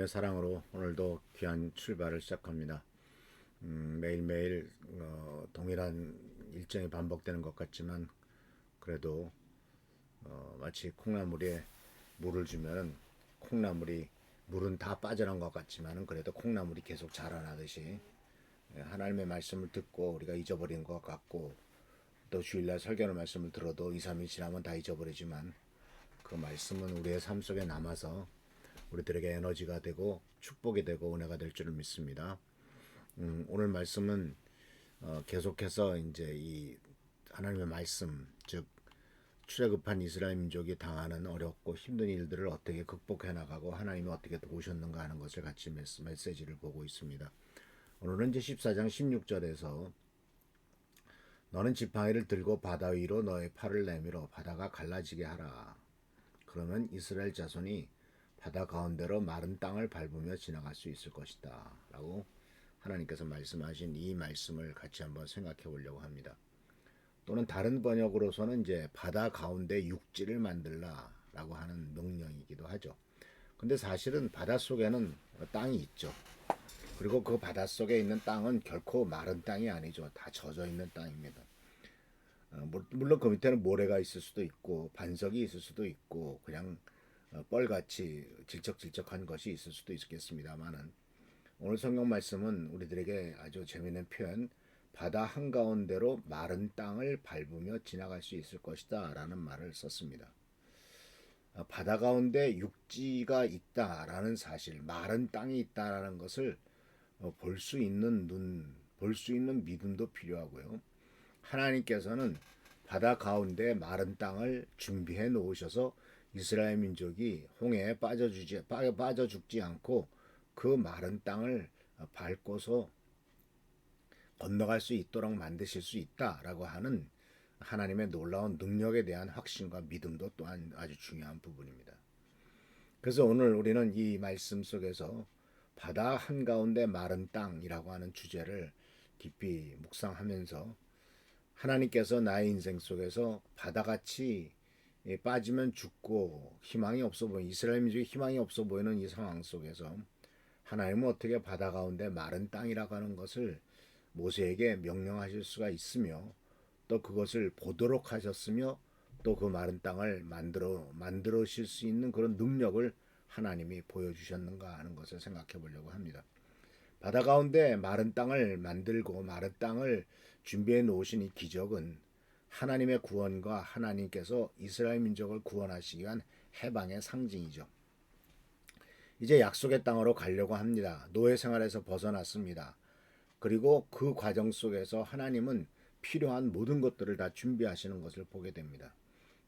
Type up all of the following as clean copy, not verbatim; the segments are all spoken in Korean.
하나님의 사랑으로 오늘도 귀한 출발을 시작합니다. 매일매일 동일한 일정이 반복되는 것 같지만 그래도 마치 콩나물에 물을 주면은 콩나물이 물은 다 빠져난 것 같지만은 그래도 콩나물이 계속 자라나듯이 하나님의 말씀을 듣고 우리가 잊어버린 것 같고 또 주일날 설교하는 말씀을 들어도 2, 3일 지나면 다 잊어버리지만 그 말씀은 우리의 삶 속에 남아서 우리들에게 에너지가 되고 축복이 되고 은혜가 될 줄을 믿습니다. 오늘 말씀은 계속해서 이제 이 하나님의 말씀, 즉 출애굽한 이스라엘 민족이 당하는 어렵고 힘든 일들을 어떻게 극복해 나가고 하나님이 어떻게 도우셨는가 하는 것을 같이 메시지를 보고 있습니다. 오늘은 이제 14장 16절에서 너는 지팡이를 들고 바다 위로 너의 팔을 내밀어 바다가 갈라지게 하라. 그러면 이스라엘 자손이 바다 가운데로 마른 땅을 밟으며 지나갈 수 있을 것이다 라고 하나님께서 말씀하신 이 말씀을 같이 한번 생각해 보려고 합니다. 또는 다른 번역으로서는 이제 바다 가운데 육지를 만들라 라고 하는 명령이기도 하죠. 근데 사실은 바다 속에는 땅이 있죠. 그리고 그 바다 속에 있는 땅은 결코 마른 땅이 아니죠. 다 젖어 있는 땅입니다. 물론 그 밑에는 모래가 있을 수도 있고 반석이 있을 수도 있고 그냥 뻘같이 질척질척한 것이 있을 수도 있겠습니다만은 오늘 성경 말씀은 우리들에게 아주 재미있는 표현 바다 한가운데로 마른 땅을 밟으며 지나갈 수 있을 것이다 라는 말을 썼습니다. 바다 가운데 육지가 있다라는 사실, 마른 땅이 있다라는 것을 볼 수 있는 눈, 볼 수 있는 믿음도 필요하고요. 하나님께서는 바다 가운데 마른 땅을 준비해 놓으셔서 이스라엘 민족이 홍해에 빠져 죽지 않고 그 마른 땅을 밟고서 건너갈 수 있도록 만드실 수 있다라고 하는 하나님의 놀라운 능력에 대한 확신과 믿음도 또한 아주 중요한 부분입니다. 그래서 오늘 우리는 이 말씀 속에서 바다 한가운데 마른 땅이라고 하는 주제를 깊이 묵상하면서 하나님께서 나의 인생 속에서 바다같이 빠지면 죽고 희망이 없어 보이는 이스라엘 민족이 희망이 없어 보이는 이 상황 속에서 하나님은 어떻게 바다 가운데 마른 땅이라고 하는 것을 모세에게 명령하실 수가 있으며 또 그것을 보도록 하셨으며 또 그 마른 땅을 만들으실 수 있는 그런 능력을 하나님이 보여주셨는가 하는 것을 생각해 보려고 합니다. 바다 가운데 마른 땅을 만들고 마른 땅을 준비해 놓으신 이 기적은 하나님의 구원과 하나님께서 이스라엘 민족을 구원하시기 위한 해방의 상징이죠. 이제 약속의 땅으로 가려고 합니다. 노예 생활에서 벗어났습니다. 그리고 그 과정 속에서 하나님은 필요한 모든 것들을 다 준비하시는 것을 보게 됩니다.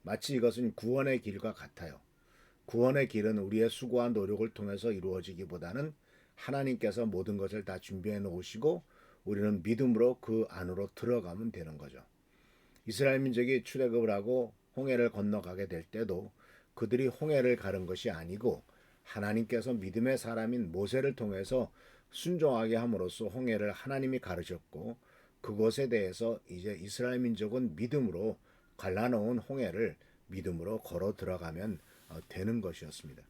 마치 이것은 구원의 길과 같아요. 구원의 길은 우리의 수고와 노력을 통해서 이루어지기보다는 하나님께서 모든 것을 다 준비해 놓으시고 우리는 믿음으로 그 안으로 들어가면 되는 거죠. 이스라엘 민족이 출애굽을 하고 홍해를 건너가게 될 때도 그들이 홍해를 가른 것이 아니고 하나님께서 믿음의 사람인 모세를 통해서 순종하게 함으로써 홍해를 하나님이 가르셨고 그것에 대해서 이제 이스라엘 민족은 믿음으로 갈라놓은 홍해를 믿음으로 걸어 들어가면 되는 것이었습니다.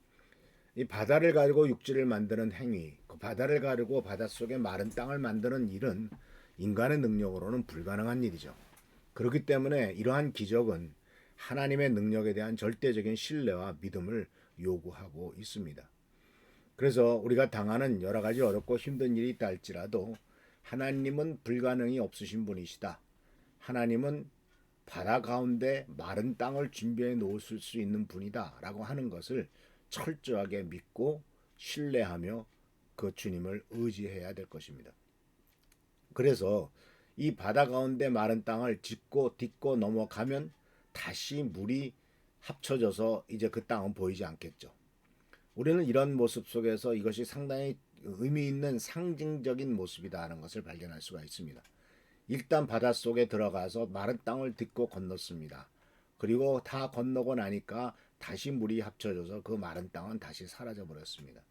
이 바다를 가르고 육지를 만드는 행위, 그 바다를 가르고 바닷속에 마른 땅을 만드는 일은 인간의 능력으로는 불가능한 일이죠. 그렇기 때문에 이러한 기적은 하나님의 능력에 대한 절대적인 신뢰와 믿음을 요구하고 있습니다. 그래서 우리가 당하는 여러 가지 어렵고 힘든 일이 있다 할지라도 하나님은 불가능이 없으신 분이시다. 하나님은 바다 가운데 마른 땅을 준비해 놓으실 수 있는 분이다 라고 하는 것을 철저하게 믿고 신뢰하며 그 주님을 의지해야 될 것입니다. 그래서 이 바다 가운데 마른 땅을 딛고 넘어가면 다시 물이 합쳐져서 이제 그 땅은 보이지 않겠죠. 우리는 이런 모습 속에서 이것이 상당히 의미 있는 상징적인 모습이다 하는 것을 발견할 수가 있습니다. 일단 바닷속에 들어가서 마른 땅을 딛고 건넜습니다. 그리고 다 건너고 나니까 다시 물이 합쳐져서 그 마른 땅은 다시 사라져 버렸습니다.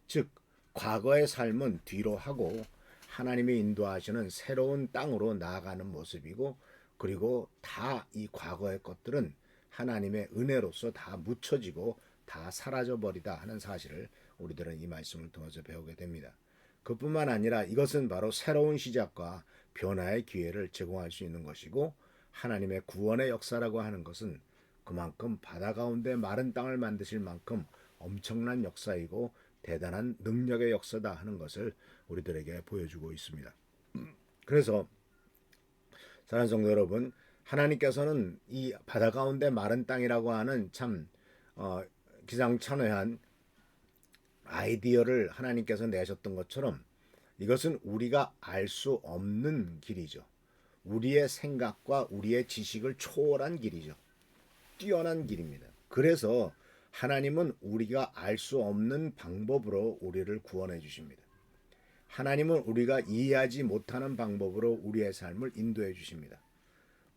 즉 과거의 삶은 뒤로 하고 하나님이 인도하시는 새로운 땅으로 나아가는 모습이고 그리고 다 이 과거의 것들은 하나님의 은혜로서 다 묻혀지고 다 사라져 버리다 하는 사실을 우리들은 이 말씀을 통해서 배우게 됩니다. 그뿐만 아니라 이것은 바로 새로운 시작과 변화의 기회를 제공할 수 있는 것이고, 하나님의 구원의 역사라고 하는 것은 그만큼 바다 가운데 마른 땅을 만드실 만큼 엄청난 역사이고 대단한 능력의 역사다 하는 것을 우리들에게 보여주고 있습니다. 그래서 사랑하는 성도 여러분, 하나님께서는 이 바다 가운데 마른 땅이라고 하는 참 기상천외한 아이디어를 하나님께서 내셨던 것처럼 이것은 우리가 알 수 없는 길이죠. 우리의 생각과 우리의 지식을 초월한 길이죠. 뛰어난 길입니다. 그래서 하나님은 우리가 알 수 없는 방법으로 우리를 구원해 주십니다. 하나님은 우리가 이해하지 못하는 방법으로 우리의 삶을 인도해 주십니다.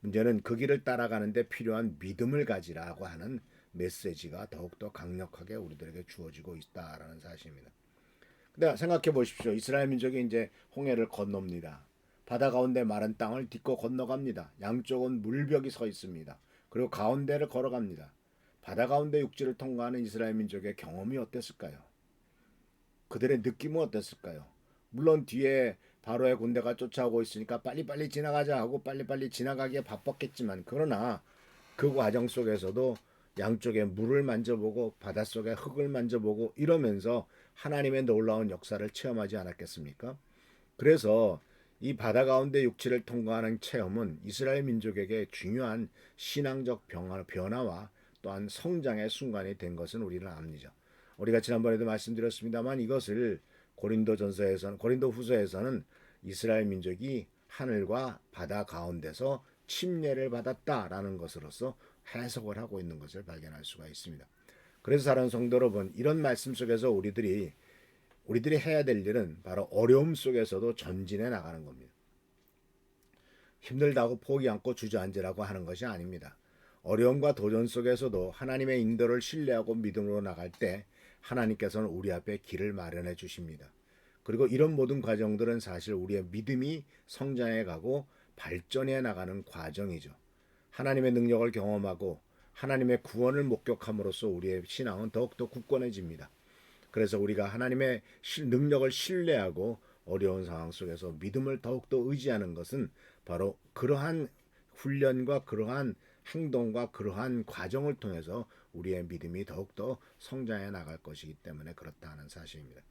문제는 그 길을 따라가는데 필요한 믿음을 가지라고 하는 메시지가 더욱더 강력하게 우리들에게 주어지고 있다라는 사실입니다. 근데 생각해 보십시오. 이스라엘 민족이 이제 홍해를 건넙니다. 바다 가운데 마른 땅을 딛고 건너갑니다. 양쪽은 물벽이 서 있습니다. 그리고 가운데를 걸어갑니다. 바다 가운데 육지를 통과하는 이스라엘 민족의 경험이 어땠을까요? 그들의 느낌은 어땠을까요? 물론 뒤에 바로의 군대가 쫓아오고 있으니까 빨리빨리 지나가자 하고 빨리빨리 지나가기에 바빴겠지만, 그러나 그 과정 속에서도 양쪽에 물을 만져보고 바닷속에 흙을 만져보고 이러면서 하나님의 놀라운 역사를 체험하지 않았겠습니까? 그래서 이 바다 가운데 육지를 통과하는 체험은 이스라엘 민족에게 중요한 신앙적 변화와 또한 성장의 순간이 된 것은 우리는 압니다. 우리가 지난번에도 말씀드렸습니다만 이것을 고린도 후서에서는 이스라엘 민족이 하늘과 바다 가운데서 침례를 받았다라는 것으로서 해석을 하고 있는 것을 발견할 수가 있습니다. 그래서 사랑하는 성도 여러분, 이런 말씀 속에서 우리들이 해야 될 일은 바로 어려움 속에서도 전진해 나가는 겁니다. 힘들다고 포기 않고 주저앉으라고 하는 것이 아닙니다. 어려움과 도전 속에서도 하나님의 인도를 신뢰하고 믿음으로 나갈 때 하나님께서는 우리 앞에 길을 마련해 주십니다. 그리고 이런 모든 과정들은 사실 우리의 믿음이 성장해 가고 발전해 나가는 과정이죠. 하나님의 능력을 경험하고 하나님의 구원을 목격함으로써 우리의 신앙은 더욱더 굳건해집니다. 그래서 우리가 하나님의 능력을 신뢰하고 어려운 상황 속에서 믿음을 더욱더 의지하는 것은 바로 그러한 훈련과 그러한 행동과 그러한 과정을 통해서 우리의 믿음이 더욱더 성장해 나갈 것이기 때문에 그렇다는 사실입니다.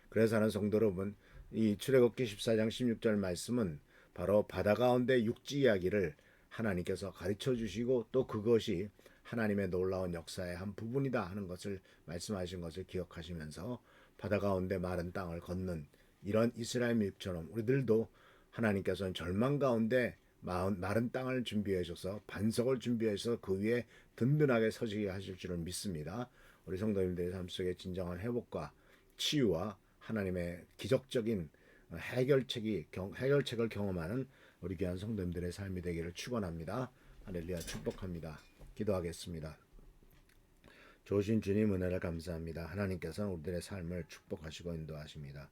그래서 하는 성도 여러분, 이 출애굽기 14장 16절 말씀은 바로 바다 가운데 육지 이야기를 하나님께서 가르쳐 주시고 또 그것이 하나님의 놀라운 역사의 한 부분이다 하는 것을 말씀하신 것을 기억하시면서 바다 가운데 마른 땅을 걷는 이런 이스라엘 민족처럼 우리들도 하나님께서는 절망 가운데 마른 땅을 준비해 주셔서 반석을 준비해 서 그 위에 든든하게 서지게 하실 줄을 믿습니다. 우리 성도님들의 삶 속에 진정한 회복과 치유와 하나님의 기적적인 해결책을 경험하는 우리 귀한 성도님들의 삶이 되기를 축원합니다. 할렐루야, 축복합니다. 기도하겠습니다. 좋으신 주님 은혜를 감사합니다. 하나님께서는 우리들의 삶을 축복하시고 인도하십니다.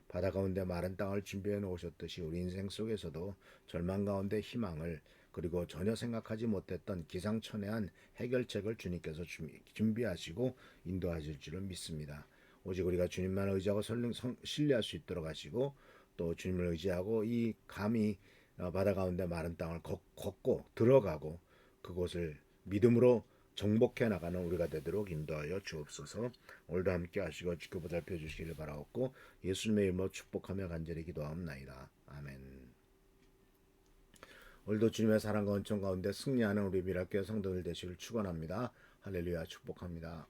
바다 가운데 마른 땅을 준비해 놓으셨듯이 우리 인생 속에서도 절망 가운데 희망을, 그리고 전혀 생각하지 못했던 기상천외한 해결책을 주님께서 준비하시고 인도하실 줄을 믿습니다. 오직 우리가 주님만 의지하고 신뢰할 수 있도록 하시고, 또 주님을 의지하고 이 감히 바다 가운데 마른 땅을 걷고 들어가고 그곳을 믿음으로 정복해 나가는 우리가 되도록 인도하여 주옵소서. 오늘도 함께 하시고 지켜 보살펴 주시기를 바라옵고 예수님의 이름으로 축복하며 간절히 기도하옵나이다. 아멘. 오늘도 주님의 사랑과 은총 가운데 승리하는 우리 미랄교회 성도들 되시길 축원합니다. 할렐루야, 축복합니다.